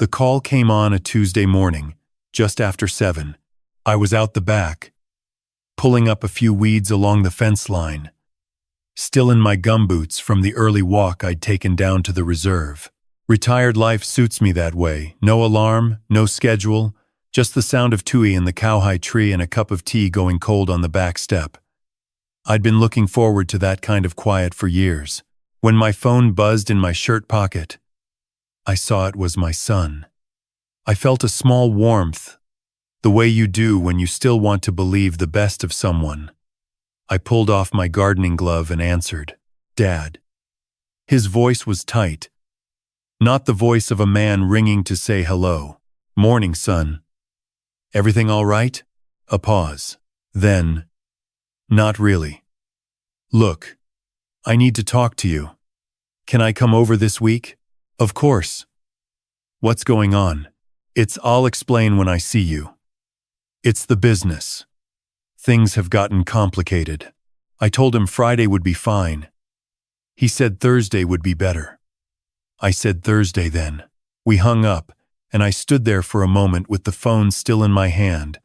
The call came on a Tuesday morning, just after 7. I was out the back, pulling up a few weeds along the fence line, still in my gumboots from the early walk I'd taken down to the reserve. Retired life suits me that way. No alarm, no schedule, just the sound of Tui in the cowhide tree and a cup of tea going cold on the back step. I'd been looking forward to that kind of quiet for years. When my phone buzzed in my shirt pocket, I saw it was my son. I felt a small warmth, the way you do when you still want to believe the best of someone. I pulled off my gardening glove and answered, "Dad." His voice was tight, not the voice of a man ringing to say hello. "Morning, son. Everything all right?" A pause. Then, "Not really. Look, I need to talk to you. Can I come over this week?" "Of course." "What's going on?" I'll explain when I see you." "It's the business. Things have gotten complicated." I told him Friday would be fine. He said Thursday would be better. I said Thursday then. We hung up, and I stood there for a moment with the phone still in my hand,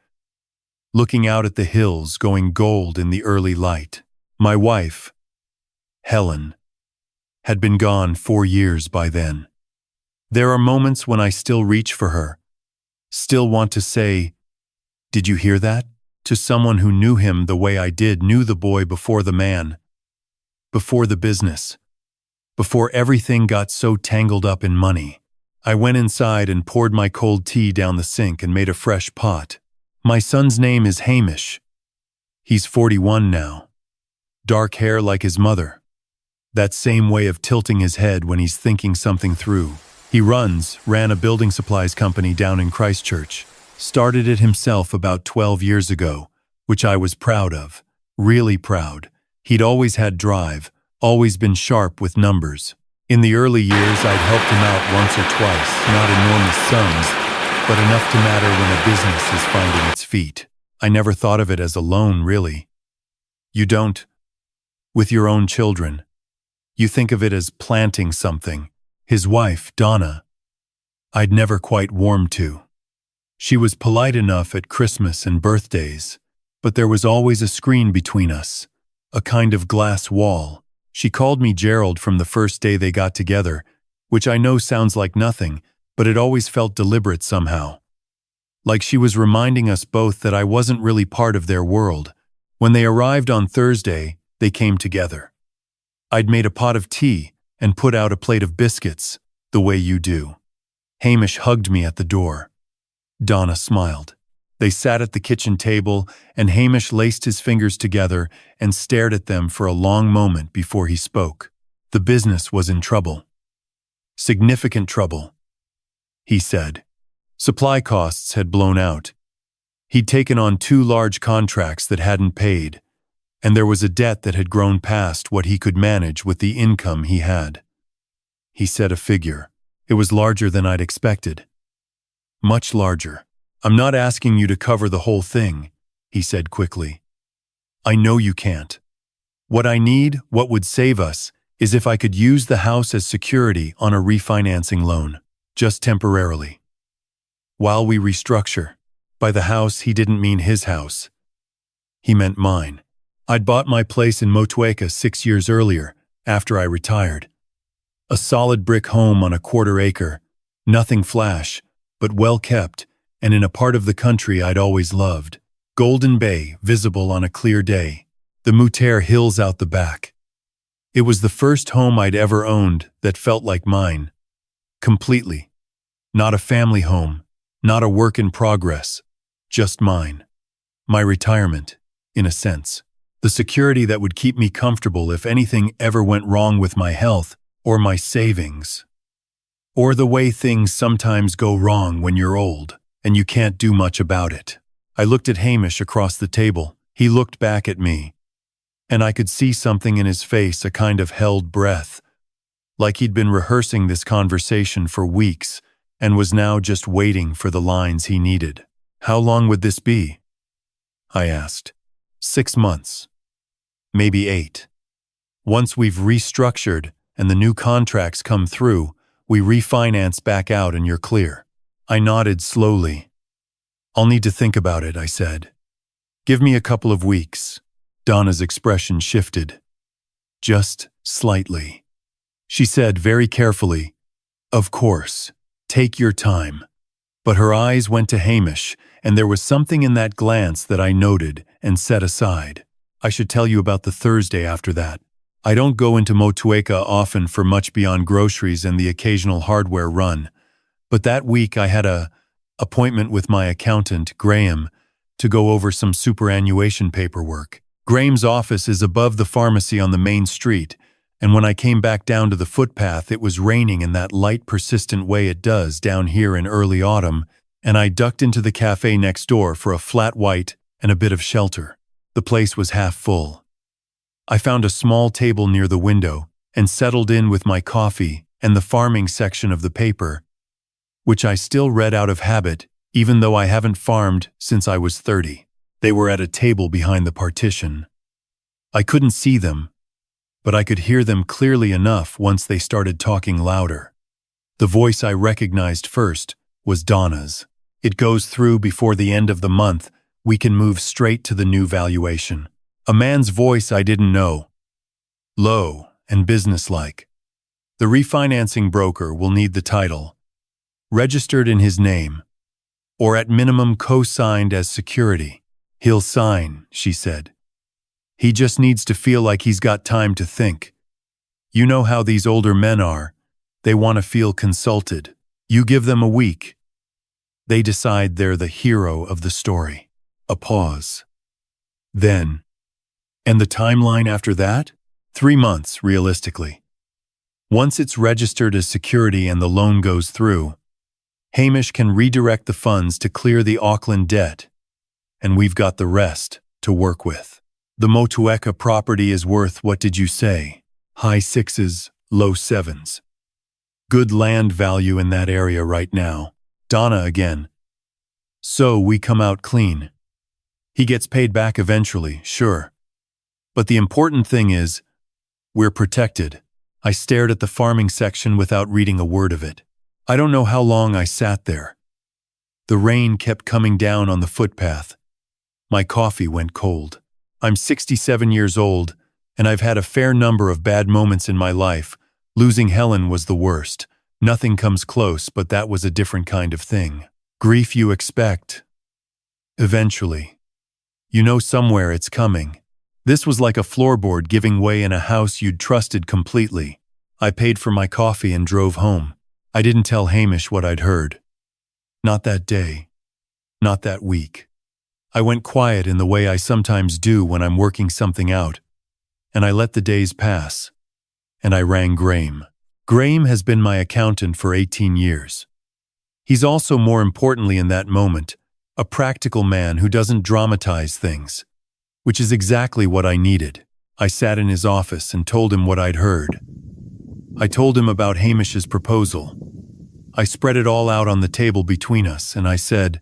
looking out at the hills going gold in the early light. My wife, Helen, had been gone 4 years by then. There are moments when I still reach for her, still want to say, "Did you hear that?" to someone who knew him the way I did, knew the boy before the man, before the business, before everything got so tangled up in money. I went inside and poured my cold tea down the sink and made a fresh pot. My son's name is Hamish. He's 41 now. Dark hair like his mother. That same way of tilting his head when he's thinking something through. He ran a building supplies company down in Christchurch. Started it himself about 12 years ago, which I was proud of, really proud. He'd always had drive, always been sharp with numbers. In the early years, I'd helped him out once or twice, not enormous sums, but enough to matter when a business is finding its feet. I never thought of it as a loan, really. You don't, with your own children. You think of it as planting something. His wife, Donna, I'd never quite warmed to. She was polite enough at Christmas and birthdays, but there was always a screen between us, a kind of glass wall. She called me Gerald from the first day they got together, which I know sounds like nothing, but it always felt deliberate somehow. Like she was reminding us both that I wasn't really part of their world. When they arrived on Thursday, they came together. I'd made a pot of tea and put out a plate of biscuits, the way you do. Hamish hugged me at the door. Donna smiled. They sat at the kitchen table, and Hamish laced his fingers together and stared at them for a long moment before he spoke. The business was in trouble. Significant trouble, he said. Supply costs had blown out. He'd taken on 2 large contracts that hadn't paid, and there was a debt that had grown past what he could manage with the income he had. He said a figure. It was larger than I'd expected. Much larger. "I'm not asking you to cover the whole thing," he said quickly. "I know you can't. What I need, what would save us, is if I could use the house as security on a refinancing loan, just temporarily. While we restructure." By the house, he didn't mean his house. He meant mine. I'd bought my place in Motueka 6 years earlier, after I retired. A solid brick home on a 1/4 acre, nothing flash, but well kept, and in a part of the country I'd always loved. Golden Bay, visible on a clear day. The Moutere Hills out the back. It was the first home I'd ever owned that felt like mine. Completely. Not a family home, not a work in progress, just mine. My retirement, in a sense. The security that would keep me comfortable if anything ever went wrong with my health or my savings. Or the way things sometimes go wrong when you're old, and you can't do much about it. I looked at Hamish across the table. He looked back at me, and I could see something in his face, a kind of held breath, like he'd been rehearsing this conversation for weeks and was now just waiting for the lines he needed. "How long would this be?" I asked. 6 months. Maybe 8. Once we've restructured and the new contracts come through, we refinance back out and you're clear. I nodded slowly. I'll need to think about it, I said. Give me a couple of weeks. Donna's expression shifted. Just slightly. She said very carefully, Of course, take your time. But her eyes went to Hamish, and there was something in that glance that I noted and set aside. I should tell you about the Thursday after that. I don't go into Motueka often for much beyond groceries and the occasional hardware run, but that week I had a appointment with my accountant, Graham, to go over some superannuation paperwork. Graham's office is above the pharmacy on the main street, and when I came back down to the footpath, it was raining in that light, persistent way it does down here in early autumn, and I ducked into the café next door for a flat white and a bit of shelter. The place was half full. I found a small table near the window and settled in with my coffee and the farming section of the paper, which I still read out of habit, even though I haven't farmed since I was 30. They were at a table behind the partition. I couldn't see them, but I could hear them clearly enough once they started talking louder. The voice I recognized first was Donna's. It goes through before the end of the month. We can move straight to the new valuation. A man's voice I didn't know. Low and businesslike. The refinancing broker will need the title, registered in his name, or at minimum co-signed as security. He'll sign, she said. He just needs to feel like he's got time to think. You know how these older men are. They want to feel consulted. You give them a week. They decide they're the hero of the story. A pause. Then, and the timeline after that? 3 months, realistically. Once it's registered as security and the loan goes through, Hamish can redirect the funds to clear the Auckland debt, and we've got the rest to work with. The Motueka property is worth, what did you say? High 6s, low 7s. Good land value in that area right now. Donna again. So we come out clean. He gets paid back eventually, sure. But the important thing is, we're protected. I stared at the farming section without reading a word of it. I don't know how long I sat there. The rain kept coming down on the footpath. My coffee went cold. I'm 67 years old, and I've had a fair number of bad moments in my life. Losing Helen was the worst. Nothing comes close, but that was a different kind of thing. Grief you expect. Eventually. You know somewhere it's coming. This was like a floorboard giving way in a house you'd trusted completely. I paid for my coffee and drove home. I didn't tell Hamish what I'd heard. Not that day. Not that week. I went quiet in the way I sometimes do when I'm working something out, and I let the days pass. And I rang Graham. Graham has been my accountant for 18 years. He's also, more importantly in that moment, a practical man who doesn't dramatize things, which is exactly what I needed. I sat in his office and told him what I'd heard. I told him about Hamish's proposal. I spread it all out on the table between us, and I said,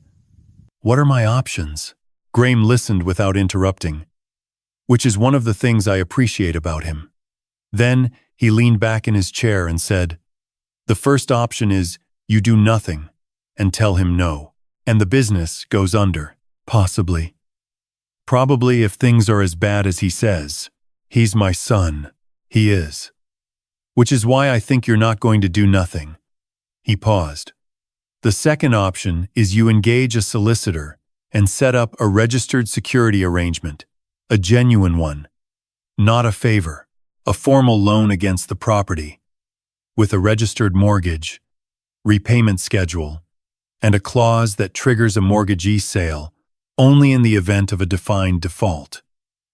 "What are my options?" Graham listened without interrupting, which is one of the things I appreciate about him. Then he leaned back in his chair and said, "The first option is you do nothing and tell him no, and the business goes under, possibly. Probably if things are as bad as he says. He's my son. He is. Which is why I think you're not going to do nothing." He paused. "The second option is you engage a solicitor and set up a registered security arrangement, a genuine one, not a favor, a formal loan against the property, with a registered mortgage, repayment schedule, and a clause that triggers a mortgagee sale only in the event of a defined default.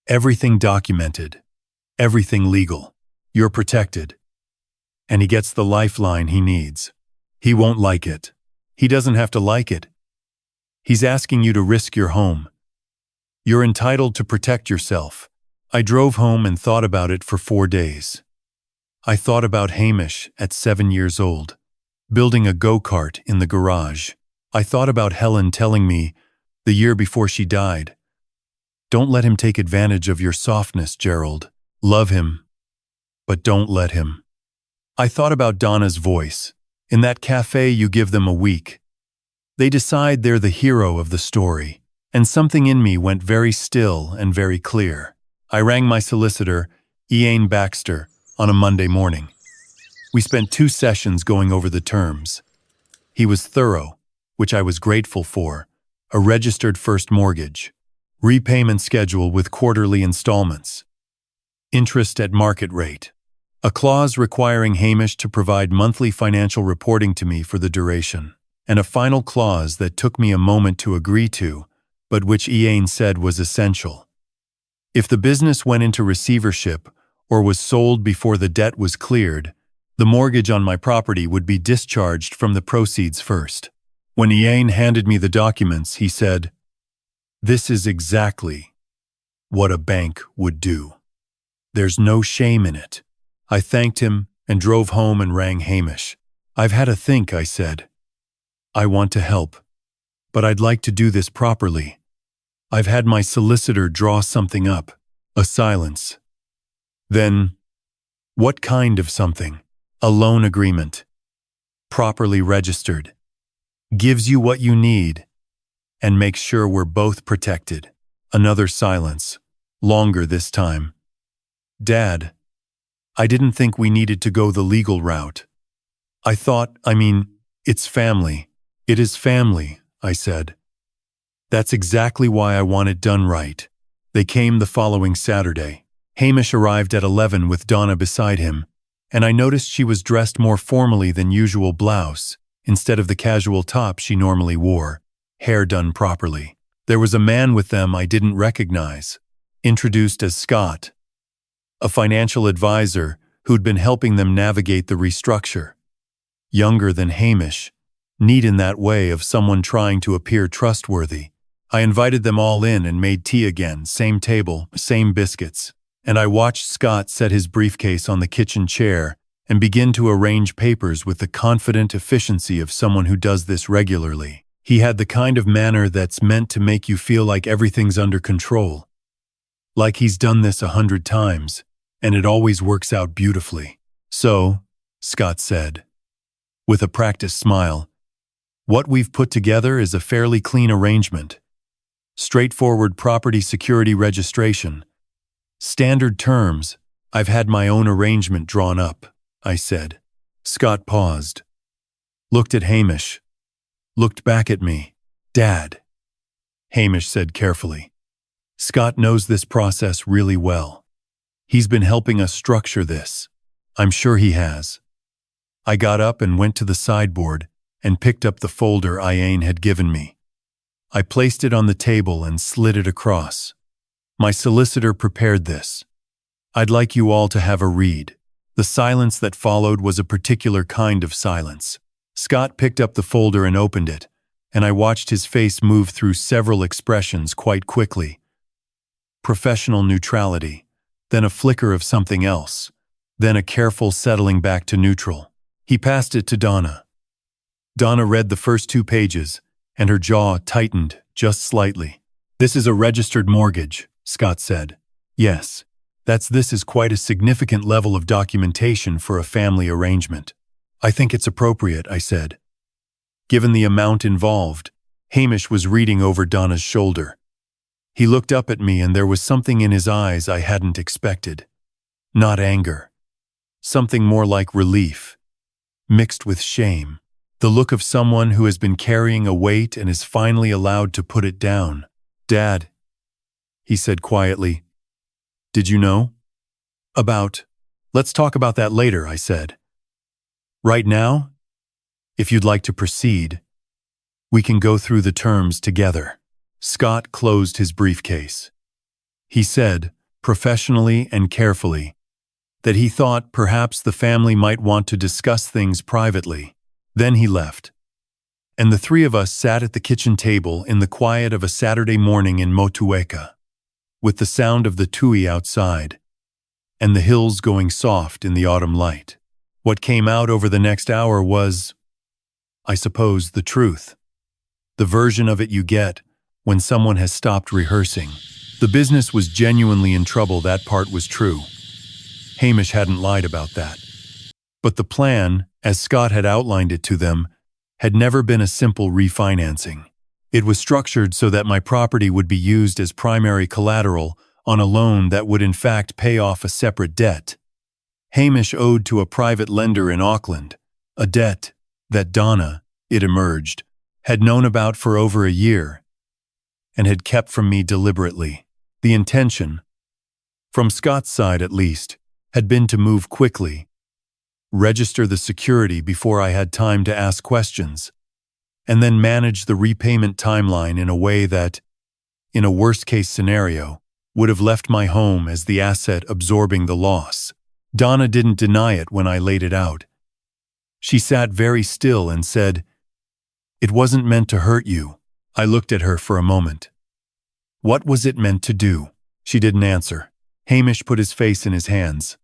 Everything documented, everything legal. You're protected. And he gets the lifeline he needs. He won't like it. He doesn't have to like it. He's asking you to risk your home. You're entitled to protect yourself." I drove home and thought about it for 4 days. I thought about Hamish at 7 years old, building a go-kart in the garage. I thought about Helen telling me, the year before she died, "Don't let him take advantage of your softness, Gerald. Love him, but don't let him." I thought about Donna's voice. In that cafe, you give them a week. They decide they're the hero of the story, and something in me went very still and very clear. I rang my solicitor, Ian Baxter, on a Monday morning. We spent 2 sessions going over the terms. He was thorough, which I was grateful for, a registered first mortgage, repayment schedule with quarterly installments, interest at market rate, a clause requiring Hamish to provide monthly financial reporting to me for the duration, and a final clause that took me a moment to agree to, but which Ian said was essential. If the business went into receivership or was sold before the debt was cleared, the mortgage on my property would be discharged from the proceeds first. When Ian handed me the documents, he said, "This is exactly what a bank would do. There's no shame in it." I thanked him and drove home and rang Hamish. "I've had a think," I said. "I want to help, but I'd like to do this properly. I've had my solicitor draw something up." A silence. Then, "What kind of something?" "A loan agreement. Properly registered. Gives you what you need, and makes sure we're both protected." Another silence, longer this time. "Dad, I didn't think we needed to go the legal route. It's family." "It is family," I said. "That's exactly why I want it done right." They came the following Saturday. Hamish arrived at 11 with Donna beside him, and I noticed she was dressed more formally than usual blouse, instead of the casual top she normally wore, hair done properly. There was a man with them I didn't recognize, introduced as Scott, a financial advisor who'd been helping them navigate the restructure. Younger than Hamish, neat in that way of someone trying to appear trustworthy. I invited them all in and made tea again, same table, same biscuits, and I watched Scott set his briefcase on the kitchen chair and begin to arrange papers with the confident efficiency of someone who does this regularly. He had the kind of manner that's meant to make you feel like everything's under control, like he's done this 100 times, and it always works out beautifully. "So," Scott said, with a practiced smile, "what we've put together is a fairly clean arrangement. Straightforward property security registration. Standard terms. I've had my own arrangement drawn up," I said. Scott paused, looked at Hamish, looked back at me. "Dad," Hamish said carefully, "Scott knows this process really well. He's been helping us structure this. I'm sure he has." I got up and went to the sideboard and picked up the folder Ian had given me. I placed it on the table and slid it across. "My solicitor prepared this. I'd like you all to have a read." The silence that followed was a particular kind of silence. Scott picked up the folder and opened it, and I watched his face move through several expressions quite quickly. Professional neutrality, then a flicker of something else, then a careful settling back to neutral. He passed it to Donna. Donna read the first 2 pages, and her jaw tightened just slightly. "This is a registered mortgage," Scott said. "Yes, this is quite a significant level of documentation for a family arrangement." "I think it's appropriate," I said. Given the amount involved, Hamish was reading over Donna's shoulder. He looked up at me and there was something in his eyes I hadn't expected. Not anger. Something more like relief, mixed with shame. The look of someone who has been carrying a weight and is finally allowed to put it down. "Dad," he said quietly, "did you know?" Let's talk about that later," I said. "Right now, if you'd like to proceed, we can go through the terms together." Scott closed his briefcase. He said, professionally and carefully, that he thought perhaps the family might want to discuss things privately. Then he left, and the 3 of us sat at the kitchen table in the quiet of a Saturday morning in Motueka, with the sound of the tui outside, and the hills going soft in the autumn light. What came out over the next hour was, I suppose, the truth. The version of it you get when someone has stopped rehearsing. The business was genuinely in trouble, that part was true. Hamish hadn't lied about that. But the plan, as Scott had outlined it to them, had never been a simple refinancing. It was structured so that my property would be used as primary collateral on a loan that would in fact pay off a separate debt. Hamish owed to a private lender in Auckland, a debt that Donna, it emerged, had known about for over a year and had kept from me deliberately. The intention, from Scott's side at least, had been to move quickly, register the security before I had time to ask questions, and then manage the repayment timeline in a way that, in a worst-case scenario, would have left my home as the asset absorbing the loss. Donna didn't deny it when I laid it out. She sat very still and said, "It wasn't meant to hurt you." I looked at her for a moment. What was it meant to do? She didn't answer. Hamish put his face in his hands.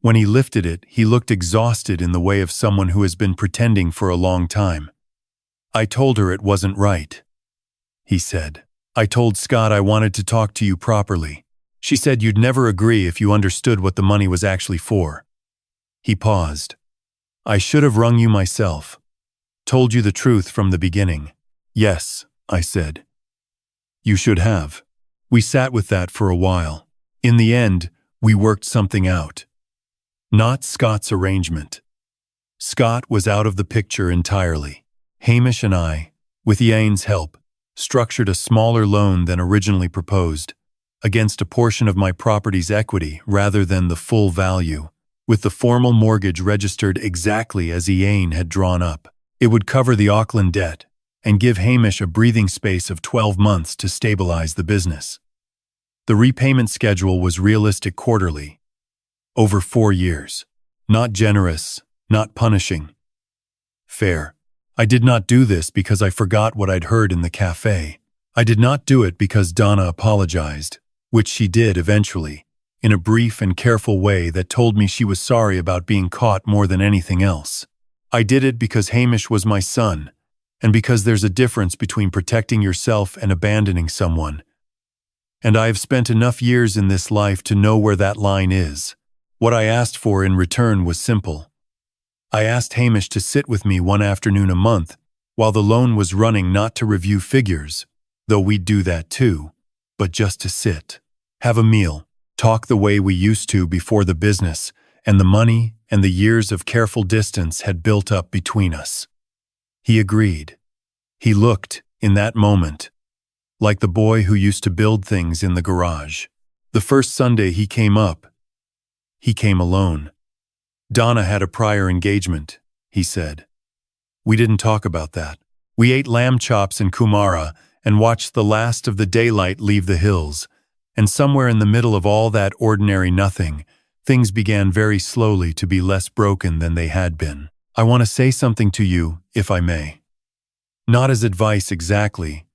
When he lifted it, he looked exhausted in the way of someone who has been pretending for a long time. "I told her it wasn't right," he said. "I told Scott I wanted to talk to you properly. She said you'd never agree if you understood what the money was actually for." He paused. "I should have rung you myself. Told you the truth from the beginning." "Yes," I said. "You should have." We sat with that for a while. In the end, we worked something out. Not Scott's arrangement. Scott was out of the picture entirely. Hamish and I, with Yane's help, structured a smaller loan than originally proposed, against a portion of my property's equity rather than the full value, with the formal mortgage registered exactly as Yane had drawn up. It would cover the Auckland debt and give Hamish a breathing space of 12 months to stabilize the business. The repayment schedule was realistic quarterly, over 4 years. Not generous, not punishing. Fair. I did not do this because I forgot what I'd heard in the café. I did not do it because Donna apologized, which she did eventually, in a brief and careful way that told me she was sorry about being caught more than anything else. I did it because Hamish was my son, and because there's a difference between protecting yourself and abandoning someone. And I have spent enough years in this life to know where that line is. What I asked for in return was simple. I asked Hamish to sit with me one afternoon a month while the loan was running, not to review figures, though we'd do that too, but just to sit, have a meal, talk the way we used to before the business and the money and the years of careful distance had built up between us. He agreed. He looked, in that moment, like the boy who used to build things in the garage. The first Sunday he came alone. Donna had a prior engagement, he said. We didn't talk about that. We ate lamb chops in Kumara and watched the last of the daylight leave the hills, and somewhere in the middle of all that ordinary nothing, things began very slowly to be less broken than they had been. I want to say something to you, if I may. Not as advice exactly,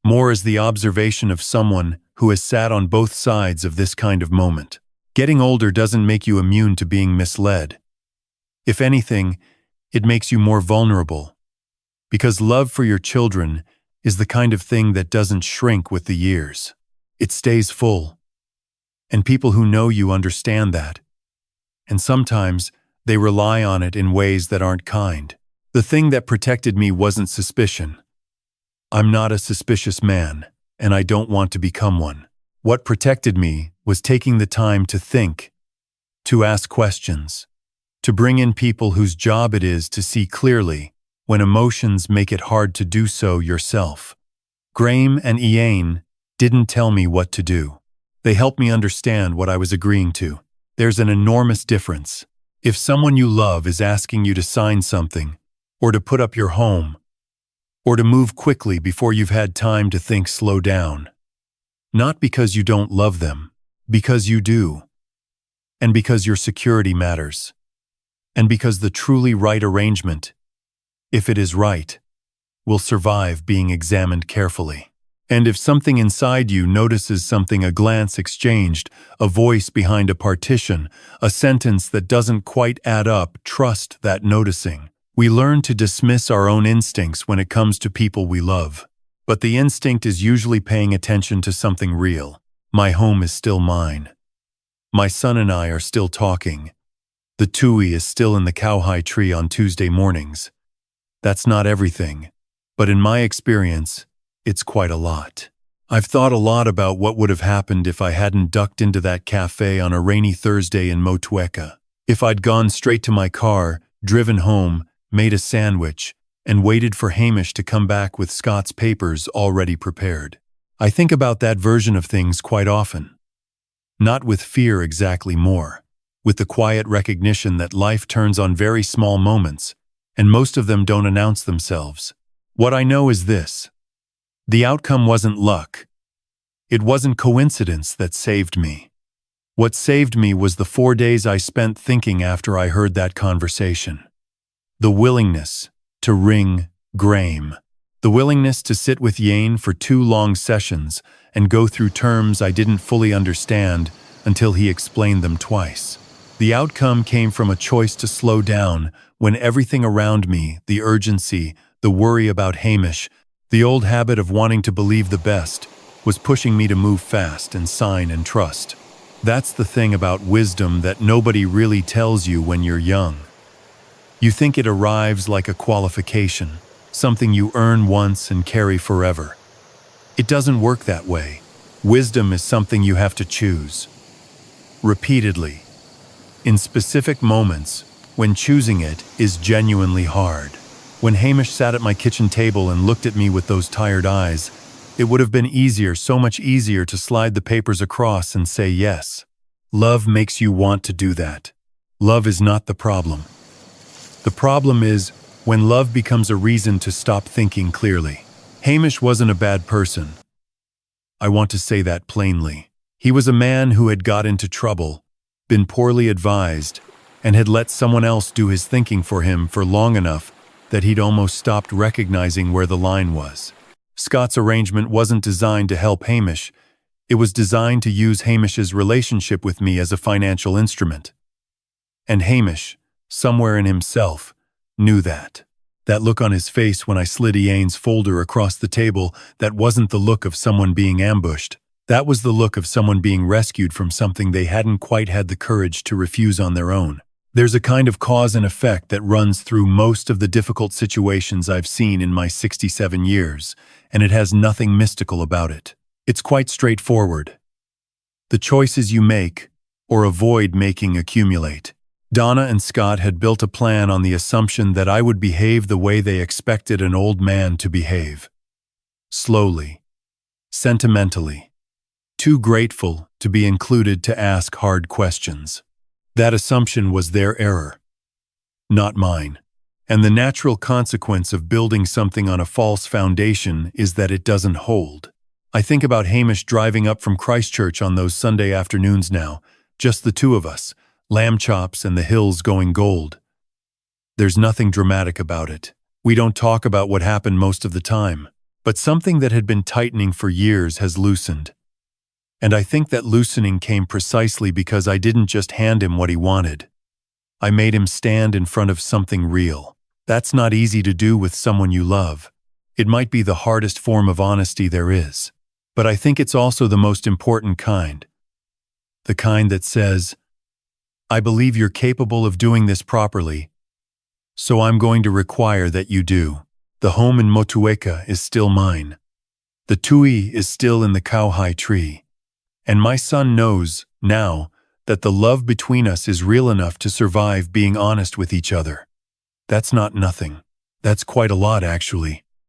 more as the observation of someone who has sat on both sides of this kind of moment. Getting older doesn't make you immune to being misled. If anything, it makes you more vulnerable, because love for your children is the kind of thing that doesn't shrink with the years. It stays full. And people who know you understand that. And sometimes they rely on it in ways that aren't kind. The thing that protected me wasn't suspicion. I'm not a suspicious man, and I don't want to become one. What protected me was taking the time to think, to ask questions, to bring in people whose job it is to see clearly when emotions make it hard to do so yourself. Graham and Ian didn't tell me what to do. They helped me understand what I was agreeing to. There's an enormous difference. If someone you love is asking you to sign something, or to put up your home, or to move quickly before you've had time to think, slow down. Not because you don't love them, because you do. And because your security matters. And because the truly right arrangement, if it is right, will survive being examined carefully. And if something inside you notices something, a glance exchanged, a voice behind a partition, a sentence that doesn't quite add up, trust that noticing. We learn to dismiss our own instincts when it comes to people we love. But the instinct is usually paying attention to something real. My home is still mine. My son and I are still talking. The tui is still in the cowhide tree on Tuesday mornings. That's not everything. But in my experience, it's quite a lot. I've thought a lot about what would have happened if I hadn't ducked into that cafe on a rainy Thursday in Motueka. If I'd gone straight to my car, driven home, made a sandwich, and waited for Hamish to come back with Scott's papers already prepared. I think about that version of things quite often. Not with fear exactly, more with the quiet recognition that life turns on very small moments, and most of them don't announce themselves. What I know is this: the outcome wasn't luck. It wasn't coincidence that saved me. What saved me was the 4 days I spent thinking after I heard that conversation. The willingness to ring Graham. The willingness to sit with Yane for 2 long sessions and go through terms I didn't fully understand until he explained them twice. The outcome came from a choice to slow down when everything around me, the urgency, the worry about Hamish, the old habit of wanting to believe the best, was pushing me to move fast and sign and trust. That's the thing about wisdom that nobody really tells you when you're young. You think it arrives like a qualification, something you earn once and carry forever. It doesn't work that way. Wisdom is something you have to choose. Repeatedly. In specific moments, when choosing it is genuinely hard. When Hamish sat at my kitchen table and looked at me with those tired eyes, it would have been easier, so much easier, to slide the papers across and say yes. Love makes you want to do that. Love is not the problem. The problem is when love becomes a reason to stop thinking clearly. Hamish wasn't a bad person. I want to say that plainly. He was a man who had got into trouble, been poorly advised, and had let someone else do his thinking for him for long enough that he'd almost stopped recognizing where the line was. Scott's arrangement wasn't designed to help Hamish. It was designed to use Hamish's relationship with me as a financial instrument. And Hamish, somewhere in himself, knew that. That look on his face when I slid Ian's folder across the table, that wasn't the look of someone being ambushed. That was the look of someone being rescued from something they hadn't quite had the courage to refuse on their own. There's a kind of cause and effect that runs through most of the difficult situations I've seen in my 67 years, and it has nothing mystical about it. It's quite straightforward. The choices you make, or avoid making, accumulate. Donna and Scott had built a plan on the assumption that I would behave the way they expected an old man to behave. Slowly. Sentimentally. Too grateful to be included to ask hard questions. That assumption was their error, not mine. And the natural consequence of building something on a false foundation is that it doesn't hold. I think about Hamish driving up from Christchurch on those Sunday afternoons now, just the 2 of us, lamb chops and the hills going gold. There's nothing dramatic about it. We don't talk about what happened most of the time, but something that had been tightening for years has loosened. And I think that loosening came precisely because I didn't just hand him what he wanted. I made him stand in front of something real. That's not easy to do with someone you love. It might be the hardest form of honesty there is. But I think it's also the most important kind. The kind that says, I believe you're capable of doing this properly, so I'm going to require that you do. The home in Motueka is still mine. The tui is still in the cowhide tree. And my son knows, now, that the love between us is real enough to survive being honest with each other. That's not nothing. That's quite a lot, actually.